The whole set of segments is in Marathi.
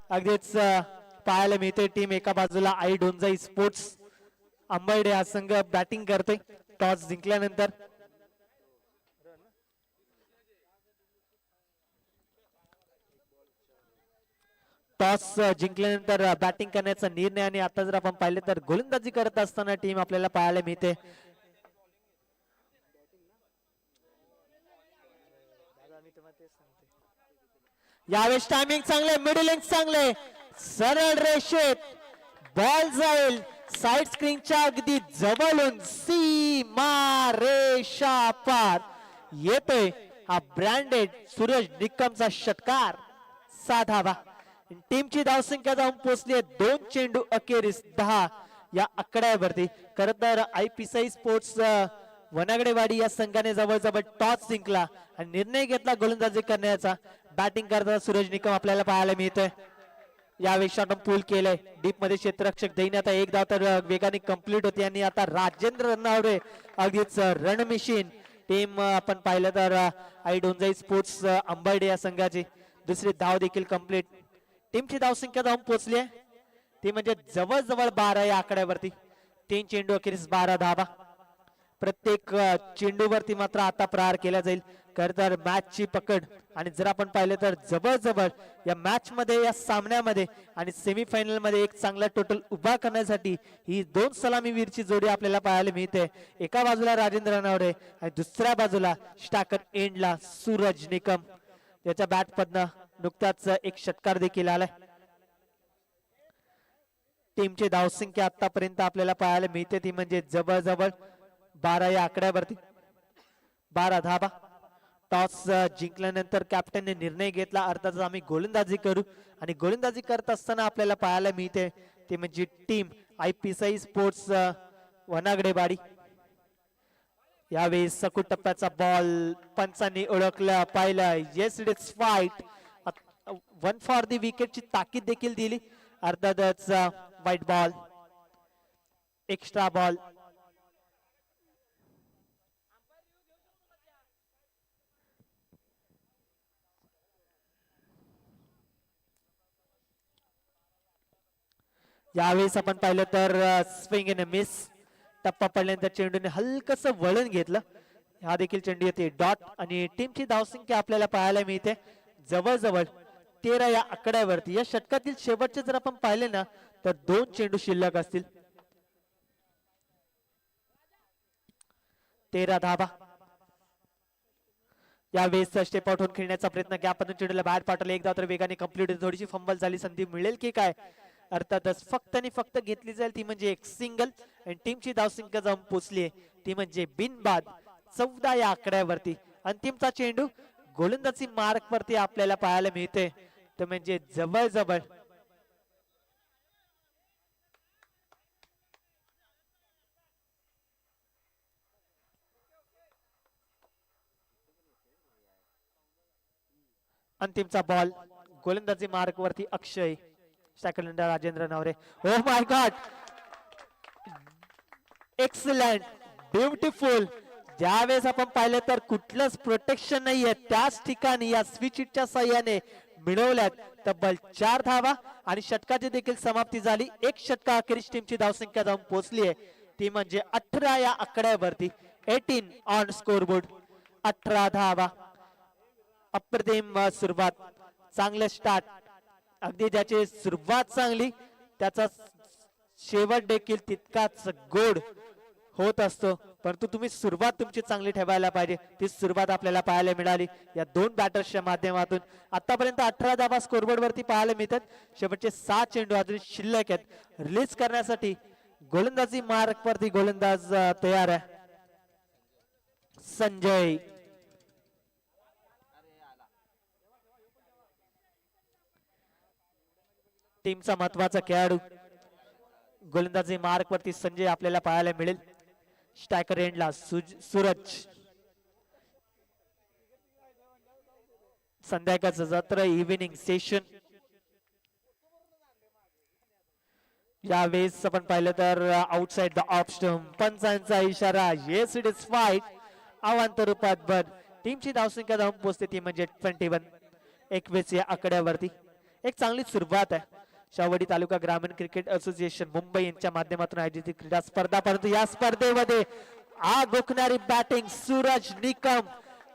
अगदीच पाहायला मिळते टीम एका बाजूला आई डोंजाई स्पोर्ट्स अंबर्डे हा संघ बॅटिंग करतोय टॉस जिंकल्यानंतर. टॉस जिंकल्यानंतर बॅटिंग करण्याचा निर्णय आणि आता जर आपण पाहिले तर गोलंदाजी करत असताना टीम आपल्याला पाहायला मिळते. यावेळेस टायमिंग चांगले, मिडलिंग चांगले, सरळ रेषेत बॉल जाईल साइड स्क्रीनच्या अगदी जवळून सीमा रेषा पार येतोय हा ब्रँडेड सूरज निकमचा षटकार. साधावा टीमची धावसंख्या जाऊन पोहोचली आहे 2 चेंडू अखेरीस 10 या आकड्यावरती. खर तर IPSI स्पोर्ट्स वनागडेवाडी या संघाने जवळजवळ टॉस जिंकला आणि निर्णय घेतला गोलंदाजी करण्याचा. बॅटिंग करताना सूरज निकम आपल्याला पाहायला मिळतोय. यावेळी शॉट पूल केलंय डीप मध्ये क्षेत्ररक्षक दैनी आता एक धाव तर वेगाने कंप्लीट होती आणि आता राजेंद्र रनआवरे अगदीच रणमिशीन टीम आपण पाहिलं तर आई डोंजाई स्पोर्ट्स अंबर्डे या संघाची दुसरी धाव देखील कंप्लीट. टीमची धावसंख्या जाऊन पोहोचली आहे ती म्हणजे जवळजवळ 12 या आकड्यावरती. 3 चेंडू अखेरीस 12 धावा. प्रत्येक चेंडूवरती मात्र आता प्रहार केला जाईल. खर तर मॅचची पकड आणि जर आपण पाहिलं तर जवळजवळ या मॅच मध्ये या सामन्यामध्ये आणि सेमीफायनल मध्ये एक चांगला टोटल उभा करण्यासाठी ही 2 सलामीवीरची जोडी आपल्याला पाहायला मिळते. एका बाजूला राजेंद्र रनआवरे आणि दुसऱ्या बाजूला स्टाकर एंडला सूरज निकम. त्याच्या बॅट पडनं नुकताच एक षटकार देखील आलाय. टीमची धावसंख्या आतापर्यंत आपल्याला पाहायला मिळते ती म्हणजे जवळजवळ 12 या आकड्यावरती. 12 धाबा. टॉस जिंकल्यानंतर कॅप्टनने निर्णय घेतला अर्थातच आम्ही गोलंदाजी करू आणि गोलंदाजी करत असताना आपल्याला पाहायला मिळते ती म्हणजे टीम IPSI स्पोर्ट्स वनागडेवाडी. यावेळी सकू टप्प्याचा बॉल पंचांनी ओळखला पाहिलं. Yes it is fight. 1 for the विकेटची ताकीद देखील दिली. अर्थातच व्हाईट बॉल, एक्स्ट्रा बॉल. यावेळेस आपण पाहिलं तर स्विंग इन मिस. टप्पा पडल्यानंतर चेंडूने हलकस वळण घेतलं. हा देखील चेंडू येते डॉट आणि टीमची धावसंख्या आपल्याला पाहायला मिळते जवळजवळ 13 या आकड्यावरती. या षटकातील शेवटचे जर आपण पाहिले ना तर 2 चेंडू शिल्लक असतील. 13 धाबा. यावेळेस स्टेप आउट होऊन खेळण्याचा प्रयत्न गॅपमधून चेंडूला बाहेर पाठवलं. एक धाव तर वेगाने कंप्लीट. थोडीशी फंबल झाली, संधी मिळेल की काय. अर्थातच फक्त आणि फक्त घेतली जाईल ती म्हणजे एक सिंगल आणि टीमची धावसंख्या जाऊन पोचली आहे ती म्हणजे बिनबाद 14 या आकड्यावरती. अंतिमचा चेंडू गोलंदाजी मार्क वरती आपल्याला पाहायला मिळते तर म्हणजे जवळजवळ अंतिमचा बॉल गोलंदाजी मार्क वरती अक्षय. सेकंड राजेंद्र रनआवरे. Oh my God, excellent, beautiful. ज्यावेळेस आपण पाहिलं तर कुठलंच प्रोटेक्शन नाहीये त्याच ठिकाणी या स्विचच्या साह्याने मिळवल्यात तब्बल 4 धावा आणि षटकाची देखील समाप्ती झाली. एक षटका अखेरीस टीमची धावसंख्या जाऊन पोहोचली आहे ती म्हणजे 18 या आकड्यावरती. 18 ऑन स्कोरबोर्ड. 18 धावा. अप्रतिम सुरुवात, चांगलं स्टार्ट. अगदी ज्याची सुरुवात चांगली त्याचा शेवट देखील तितकाच गोड होत असतो. परंतु तुम्ही सुरुवात तुमची चांगली ठेवायला पाहिजे. ती सुरुवात आपल्याला पाहायला मिळाली या 2 बॅटर्सच्या माध्यमातून. आतापर्यंत 18 धावा स्कोरबोर्ड वरती पाहायला मिळतात. शेवटचे 7 चेंडू अजून शिल्लक आहेत. रिलीज करण्यासाठी गोलंदाजी मार्क वरती गोलंदाज तयार आहे. संजय. टीमचा महत्वाचा खेळाडू गोलंदाजी मार्क वरती संजय आपल्याला पाहायला मिळेल. स्ट्रायकर एंडला सूरज. संध्याकाळचं जत्र इव्हिनिंग सेशन. यावेळेस आपण पाहिलं तर आउटसाइड द ऑफ स्टंप. पंचांचा इशारा. Yes it is fight. अवांतर रूपात बन. टीमची धावसंख्या जाऊन पोहोचते ती म्हणजे 21. 21 या आकड्यावरती. एक चांगली सुरुवात आहे. शाहवाडी तालुका ग्रामीण क्रिकेट असोसिएशन मुंबई यांच्या माध्यमातून आयोजित क्रीडा स्पर्धा, परंतु या स्पर्धेमध्ये आग ओकणारी बॅटिंग सूरज निकम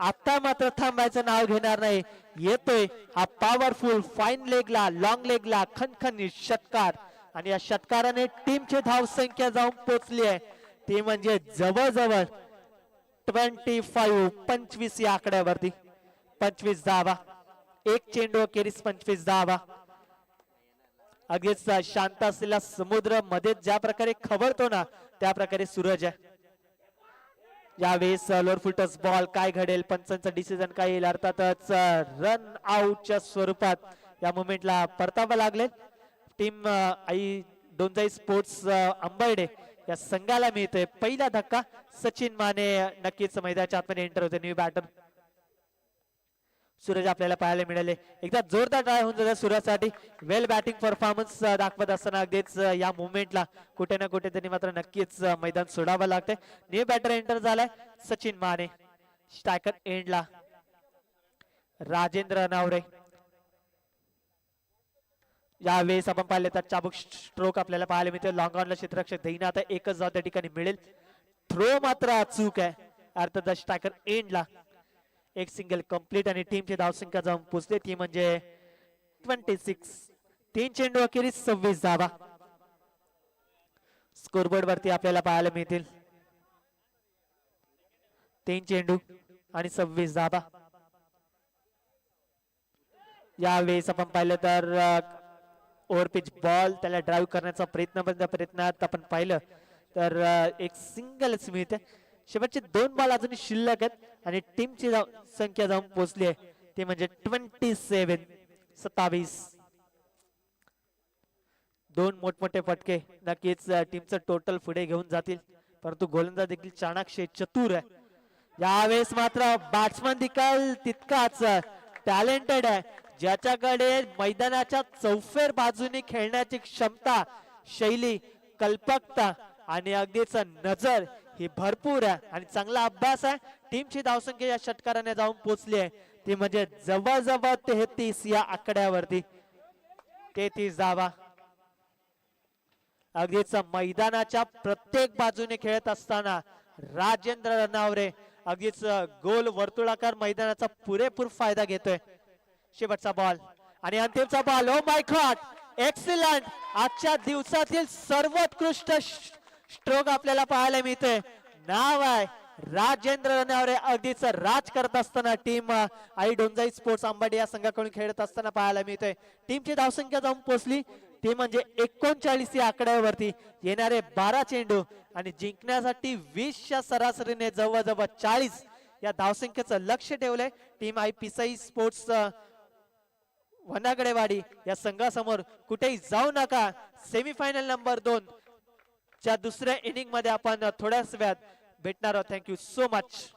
आता मात्र थांबायचं नाव घेणार नाही. येतोय हा पॉवरफुल फाईन लेगला लॉंग लेगला खणखणीत षटकार आणि या षटकाराने टीमची धाव संख्या जाऊन पोहोचली आहे ती म्हणजे जवळजवळ 25 या आकड्यावरती. 25 धावा, एक चेंडू अखेरीस 25 धावा. अगदीच शांत असलेला समुद्र मध्ये ज्या प्रकारे खवळतो ना त्या प्रकारे सूरज आहे. यावेळेस लोअर फुटस बॉल काय घडेल, पंचांचं डिसिजन काय येईल. अर्थातच रन आउटच्या स्वरूपात या मुवमेंटला परतावं लागले. टीम आई डोंजाई स्पोर्ट्स अंबर्डे या संघाला मिळतोय पहिला धक्का. सचिन माने नक्कीच मैदानाच्या आतमध्ये एंटर होते. न्यू बॅटर सूरज आपल्याला पाहायला मिळाले. एकदा जोरदार ट्राय होऊन जातो सूरजसाठी. वेल बॅटिंग परफॉर्मन्स दाखवत असताना अगदीच या मुवमेंटला कुठे ना कुठे तरी मात्र नक्कीच मैदान सोडावं लागतंय. न्यू बॅटर एंटर झालाय सचिन माने. स्ट्रायकर एंडला राजेंद्र नावरे. यावेळेस आपण पाहिले तर चाबूक स्ट्रोक आपल्याला पाहायला मिळते. लॉंग ऑनला क्षेत्ररक्षक देईना आता एकच धाव त्या ठिकाणी मिळेल. थ्रो मात्र अचूक आहे. अर्थात स्ट्रायकर एंडला एक सिंगल कंप्लीट आणि टीमची धावसंख्या जाऊन पोहोचते ती म्हणजे 26. 3 चेंडू अखेरीस 26 धावा स्कोरबोर्ड वरती आपल्याला पाहायला मिळतील. 3 चेंडू आणि 26 धावा. यावेळेस आपण पाहिलं तर ओव्हरपिच बॉल त्याला ड्राईव्ह करण्याचा प्रयत्नात आपण पाहिलं तर एक सिंगलच मिळते. शेवटचे 2 बॉल अजूनही शिल्लक आहेत आणि टीमची संख्या जाऊन पोहोचली आहे ते म्हणजे 27. 2 मोठमोठे फटके नक्कीच टीमचं टोटल पुढे घेऊन जातील. परंतु गोलंदाज देखील चाणक्य चतुर आहे. यावेळेस मात्र बॅट्समन देखील तितकाच टॅलेंटेड आहे ज्याच्याकडे मैदानाच्या चौफेर बाजूने खेळण्याची क्षमता, शैली, कल्पकता आणि अगदीच नजर ही भरपूर आहे आणि चांगला अभ्यास आहे. टीमची धावसंख्या या षटकाराने जाऊन पोहोचली आहे ती म्हणजे जवळजवळ 33 या आकड्यावरती. 33 धावा. अगदीच मैदानाच्या प्रत्येक बाजूने खेळत असताना राजेंद्र रनावरे अगदीच गोल वर्तुळाकार मैदानाचा पुरेपूर फायदा घेतोय. शेवटचा बॉल आणि अंतिमचा ball. Oh my God, excellent. आजच्या दिवसातील सर्वोत्कृष्ट स्ट्रोक आपल्याला पाहायला मिळते. नाव आहे राजेंद्र रनावरे. अगदीच राज करत असताना टीम आई डोंजाई स्पोर्ट्स अंबाडी या संघाकडून खेळत असताना पाहायला मिळते. टीमची धावसंख्या जाऊन पोहोचली ती म्हणजे 39 या आकड्यावरती. येणारे 12 चेंडू आणि जिंकण्यासाठी 20च्या सरासरीने जवळजवळ 40 या धावसंख्येचं लक्ष ठेवलंय टीम आई पिसाई स्पोर्ट्स वनागडेवाडी या संघासमोर. कुठेही जाऊ नका. सेमीफायनल नंबर 2 च्या दुसऱ्या इनिंग मध्ये आपण थोड्याच वेळात भेटणार आहोत. Thank you so much.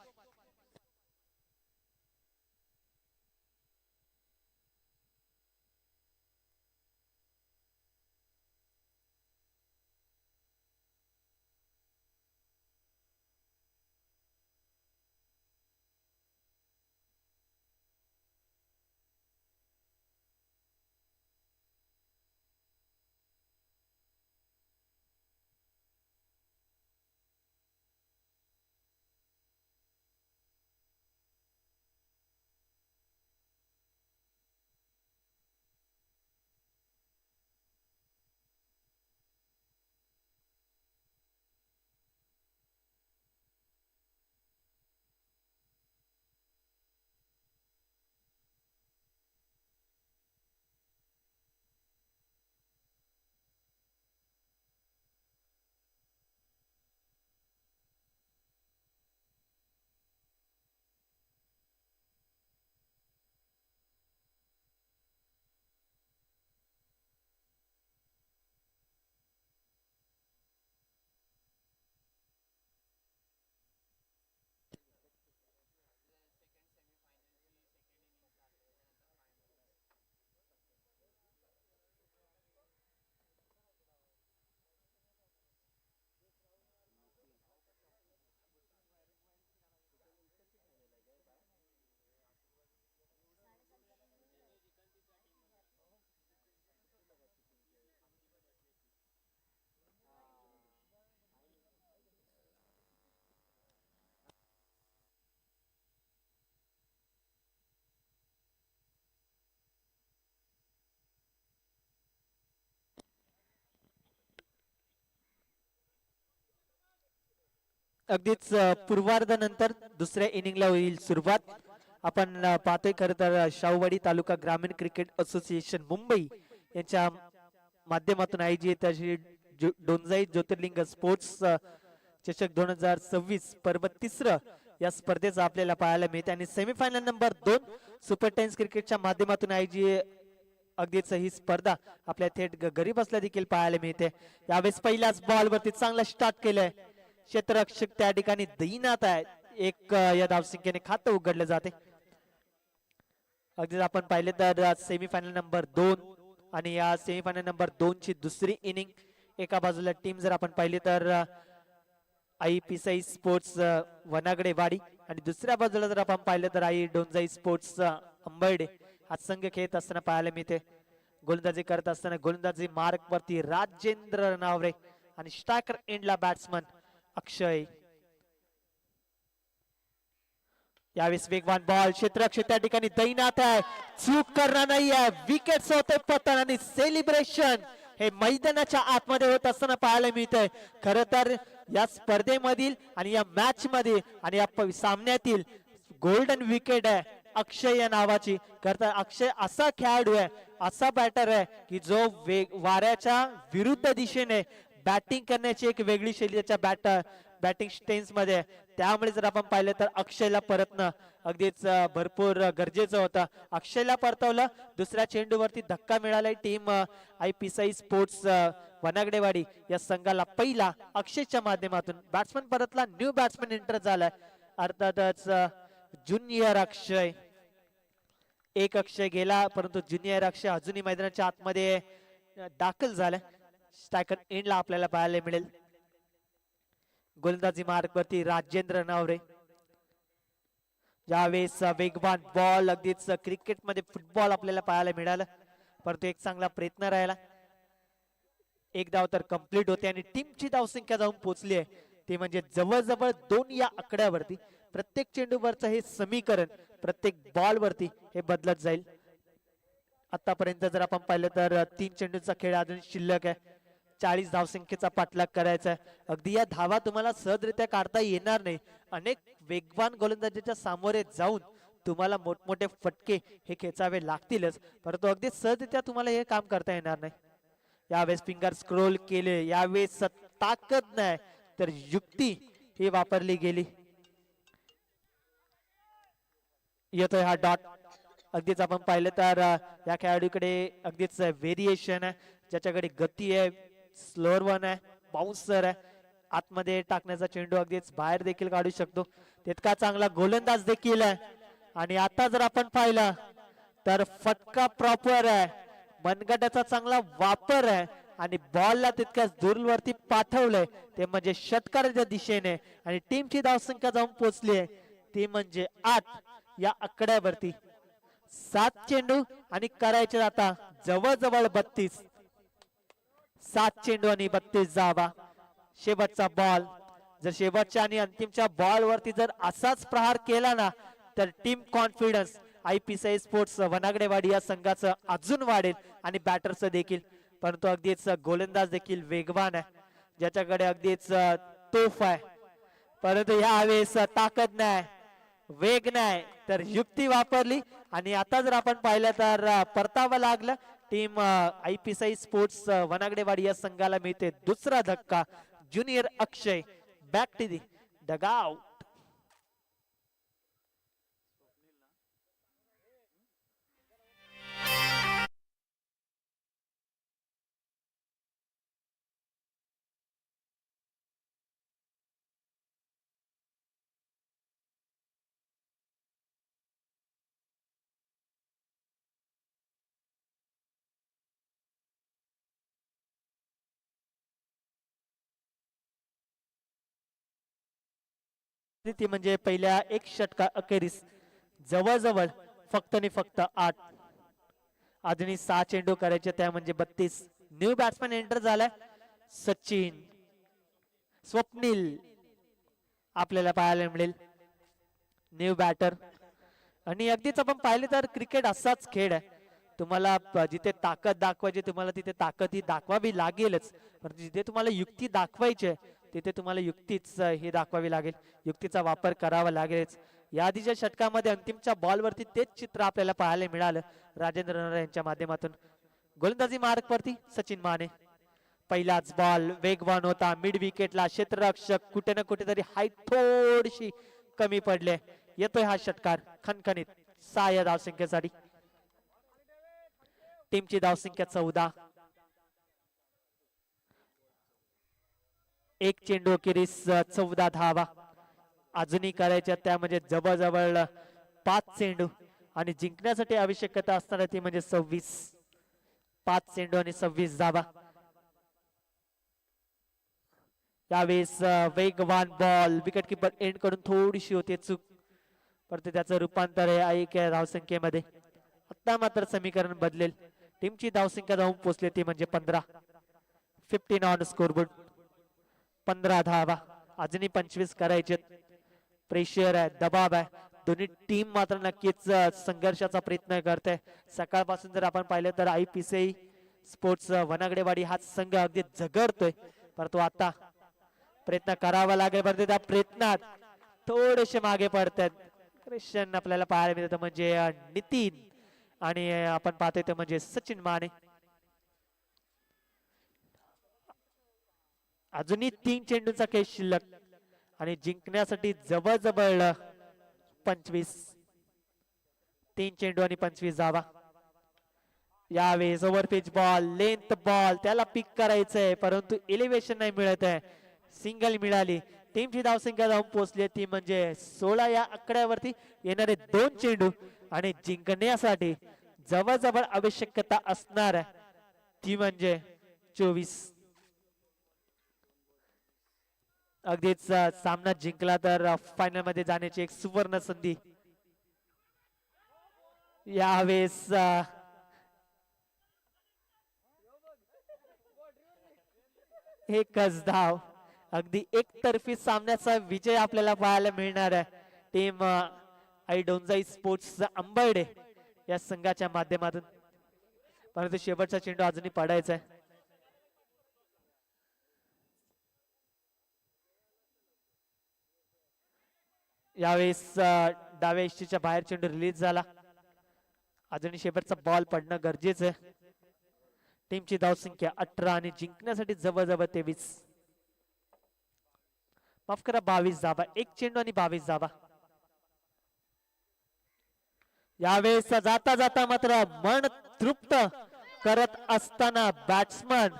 अगदीच पूर्वार्धानंतर दुसऱ्या इनिंगला होईल सुरुवात. आपण पाहतोय खरं तर शाहूवाडी तालुका ग्रामीण क्रिकेट असोसिएशन मुंबई यांच्या माध्यमातून आयोजित अशी डोंजाई ज्योतिर्लिंग स्पोर्ट्स चषक 2026 पर्व तिसरं या स्पर्धेचं आपल्याला पाहायला मिळते आणि सेमीफायनल नंबर 2 सुपर टेन्स क्रिकेटच्या माध्यमातून आयोजित अगदीच ही स्पर्धा आपल्या थेट घरी बसल्या देखील पाहायला मिळते. यावेळेस पहिल्याच बॉल वरती चांगला स्टार्ट केलंय क्षेत्ररक्षक त्या ठिकाणी दैनात आहे. एक या धावसंख्येने खातं उघडलं जाते. अगदीच आपण पाहिले तर सेमीफायनल नंबर 2 आणि या सेमीफायनल नंबर 2 ची दुसरी इनिंग. एका बाजूला टीम जर आपण पाहिले तर आई पिसाई स्पोर्ट्स वनागडे वाडी आणि दुसऱ्या बाजूला जर आपण पाहिलं तर आई डोंजाई स्पोर्ट्स अंबर्डे हा संघ खेळत असताना पाहायला मिळते. गोलंदाजी करत असताना गोलंदाजी मार्क वरती राजेंद्र नावरे आणि स्ट्रायकर एंडला बॅट्समन अक्षय. यावेळेस वेगवान बॉल क्षेत्ररक्षक त्या ठिकाणी दैनात आहे. चूक करणार नाही आहे. विकेट होते पतन आणि सेलिब्रेशन हे मैदानाच्या आतमध्ये होत असताना पाहायला मिळतंय. खरं तर या स्पर्धेमधील आणि या मॅच मध्ये आणि या सामन्यातील गोल्डन विकेट आहे अक्षय या नावाची. खरं अक्षय असा खेळाडू आहे, असा बॅटर आहे की जो वाऱ्याच्या विरुद्ध दिशेने बॅटिंग करण्याची एक वेगळी शैली त्याच्या बॅटिंग स्टेन्स मध्ये. त्यामुळे जर आपण पाहिलं तर अक्षयला परतणं अगदीच भरपूर गरजेचं होतं. अक्षयला परतवलं. दुसऱ्या चेंडूवरती धक्का मिळालाय टीम आय पिसाई स्पोर्ट्स वनागडेवाडी या संघाला. पहिला अक्षयच्या माध्यमातून बॅट्समन परतला. न्यू बॅट्समन एंटर झालाय अर्थातच ज्युनियर अक्षय. एक अक्षय गेला परंतु ज्युनियर अक्षय अजूनही मैदानाच्या आतमध्ये दाखल झालाय. स्ट्रायकर एंडला आपल्याला पाहायला मिळेल. गोलंदाजी मार्क वरती राजेंद्र नावरे. यावेळेस वेगवान बॉल अगदीच क्रिकेटमध्ये फुटबॉल आपल्याला पाहायला मिळालं परंतु एक चांगला प्रयत्न राहिला. एक धाव तर कंप्लीट होते आणि टीमची धावसंख्या जाऊन पोहोचली आहे ते म्हणजे जवळजवळ 2 या आकड्यावरती. प्रत्येक चेंडूवरचं हे समीकरण प्रत्येक बॉल वरती हे बदलत जाईल. आतापर्यंत जर आपण पाहिलं तर 3 चेंडूचा खेळ अजून शिल्लक आहे. 40 धावसंख्येचा पाठलाग करायचा आहे. अगदी या धावा तुम्हाला सहजरित्या काढता येणार नाही. अनेक वेगवान गोलंदाजाच्या सामोरे जाऊन तुम्हाला मोठमोठे फटके हे खेचावे लागतीलच परंतु अगदी सहजरित्या तुम्हाला हे काम करता येणार नाही. यावेळेस फिंगर स्क्रोल केले. यावेळेस ताकद नाही तर युक्ती ही वापरली गेली. येतोय हा डॉट. अगदीच आपण पाहिलं तर या खेळाडूकडे अगदीच व्हेरिएशन आहे. ज्याच्याकडे गती आहे, स्लोअर वन आहे, बाउन्सर आहे. आतमध्ये टाकण्याचा चेंडू अगदीच बाहेर देखील काढू शकतो. तितका चांगला गोलंदाज देखील आहे. आणि आता जर आपण पाहिलं तर फटका प्रॉपर आहे. मनगटाचा चांगला वापर आहे आणि बॉलला तितक्याच दूरवरती पाठवलंय ते म्हणजे षटकाराच्या दिशेने आणि टीमची धावसंख्या जाऊन पोहोचली आहे ती म्हणजे 8 या आकड्यावरती. 7 चेंडू आणि करायचे आता जवळजवळ 32. 7 चेंडू आणि 32 धावा. शेवटचा बॉल. जर शेवटच्या आणि अंतिमच्या बॉल वरती जर असाच प्रहार केला ना तर टीम कॉन्फिडन्स आयपीसीआय स्पोर्ट्स वनागडेवाडी या संघाचं अजून वाढेल आणि बॅटरचं देखील. परंतु अगदीच गोलंदाज देखील वेगवान आहे ज्याच्याकडे अगदीच तोफ आहे परंतु यावेळेस ताकद नाही, वेग नाही तर युक्ती वापरली आणि आता जर आपण पाहिलं तर परतावं लागलं. टीम आयपीसीआय स्पोर्ट्स वनागडेवाडी या संघाला मिळते दुसरा धक्का. Junior Akshay back to the dugout. ती म्हणजे पहिल्या एक षटका अखेरीस जवळजवळ फक्त आणि फक्त 8. अजूनही 6 चेंडू करायचे त्या म्हणजे 32. न्यू बॅट्समॅन एंटर झालाय सचिन. स्वप्नील आपल्याला पाहायला मिळेल न्यू बॅटर. आणि अगदीच आपण पाहिले तर क्रिकेट असाच खेळ आहे. तुम्हाला जिथे ताकद दाखवायची तुम्हाला तिथे ताकद ही दाखवावी लागेलच पण जिथे तुम्हाला युक्ती दाखवायची तिथे तुम्हाला युक्तीच हे दाखवावी लागेल, युक्तीचा वापर करावा लागेलच. या आधीच्या षटकामध्ये अंतिमच्या बॉलवरती तेच चित्र आपल्याला पाहायला मिळालं राजेंद्र नरवाल यांच्या माध्यमातून. गोलंदाजी मार्कवरती सचिन माने. पहिलाच बॉल वेगवान होता, मिड विकेटला क्षेत्ररक्षक कुठे ना कुठेतरी हाईट थोडीशी कमी पडले. येतोय हा षटकार खणखणीत 6 या धावसंख्येसाठी. टीमची धावसंख्या 14. एक चेंडू अखेरीस 14 धावा अजूनही करायच्या, त्या म्हणजे जवळजवळ 5 चेंडू आणि जिंकण्यासाठी आवश्यकता असणार ती म्हणजे 26. 5 चेंडू आणि 26 धावा. यावेळेस वेगवान बॉल विकेट किपर एंड कडून थोडीशी होते चूक, परंतु त्याचं रूपांतर आहे एक धावसंख्येमध्ये. आता मात्र समीकरण बदलेल. टीमची धावसंख्या जाऊन पोहोचली ती म्हणजे 15. 15 ऑन स्कोरबोर्ड. 15 धावा अजूनही 25 करायचे. प्रेशर आहे, दबाव आहे. दोन्ही टीम मात्र नक्कीच संघर्षाचा प्रयत्न करते. सकाळपासून जर आपण पाहिलं तर IPCI स्पोर्ट्स वनागडेवाडी हा संघ अगदी झगडतोय, परंतु आता प्रयत्न करावा लागेल. परंतु त्या प्रयत्नात थोडेसे मागे पडतात. क्रिश्चियन आपल्याला पाहायला मिळतं म्हणजे नितीन आणि आपण पाहतोय ते म्हणजे सचिन माने. अजूनही 3 चेंडूंचा खेळ शिल्लक आणि जिंकण्यासाठी जवळजवळ 25. 3 चेंडू आणि 25 धावा. यावेळेस ओव्हरपिच बॉल, लेंथ बॉल, त्याला पिक करायचंय परंतु एलिव्हेशन नाही मिळत आहे. सिंगल मिळाली. टीमची धावसंख्या जाऊन पोहोचली ती म्हणजे 16 या आकड्यावरती. येणारे 2 चेंडू आणि जिंकण्यासाठी जवळजवळ आवश्यकता असणार ती म्हणजे 24. अगदीच सामना जिंकला तर फायनल मध्ये जाण्याची एक सुवर्ण संधी. यावेळेस एकच धाव. अगदी एकतर्फी सामन्याचा विजय आपल्याला पाहायला मिळणार आहे टीम आईडोंजाई स्पोर्ट्स अंबर्डे या संघाच्या माध्यमातून. परंतु शेवटचा चेंडू अजूनही पडायचा आहे. यावेळेस डाव्या इष्टीच्या बाहेर चेंडू रिलीज झाला. अजूनही शेवटचा बॉल पडणं गरजेचं आहे. टीमची धावसंख्या 18 आणि जिंकण्यासाठी जवळजवळ 23. माफ करा 22 धावा. 1 चेंडू आणि 22 धावा. यावेळेस जाता जाता मात्र मन तृप्त करत असताना बॅट्समन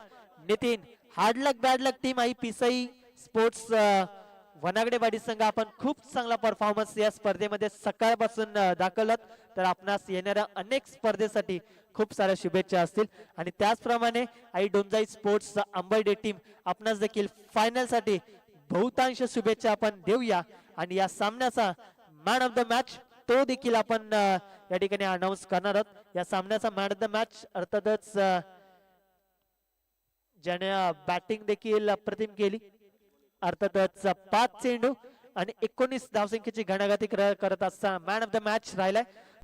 नितीन. हार्ड लक बॅड लक टीम IPCI स्पोर्ट्स वनागडेवाडी संघ आपण खूप चांगला परफॉर्मन्स या स्पर्धेमध्ये सकाळपासून दाखवलात, तर आपणास येणाऱ्या अनेक स्पर्धेसाठी खूप साऱ्या शुभेच्छा असतील. आणि त्याचप्रमाणे आईडोंजाई स्पोर्ट्स अंबर्डे टीम आपणास देखील फायनल साठी बहुतांश शुभेच्छा आपण देऊया. आणि या सामन्याचा मॅन ऑफ द मॅच तो देखील आपण या ठिकाणी अनाऊन्स करणार आहोत. या सामन्याचा मॅन ऑफ द मॅच अर्थातच ज्याने बॅटिंग देखील अप्रतिम केली, अर्थातच 5 चेंडू आणि 19 धावसंख्येची घणाघाती करत असताना मॅन ऑफ द मॅच राहिलाय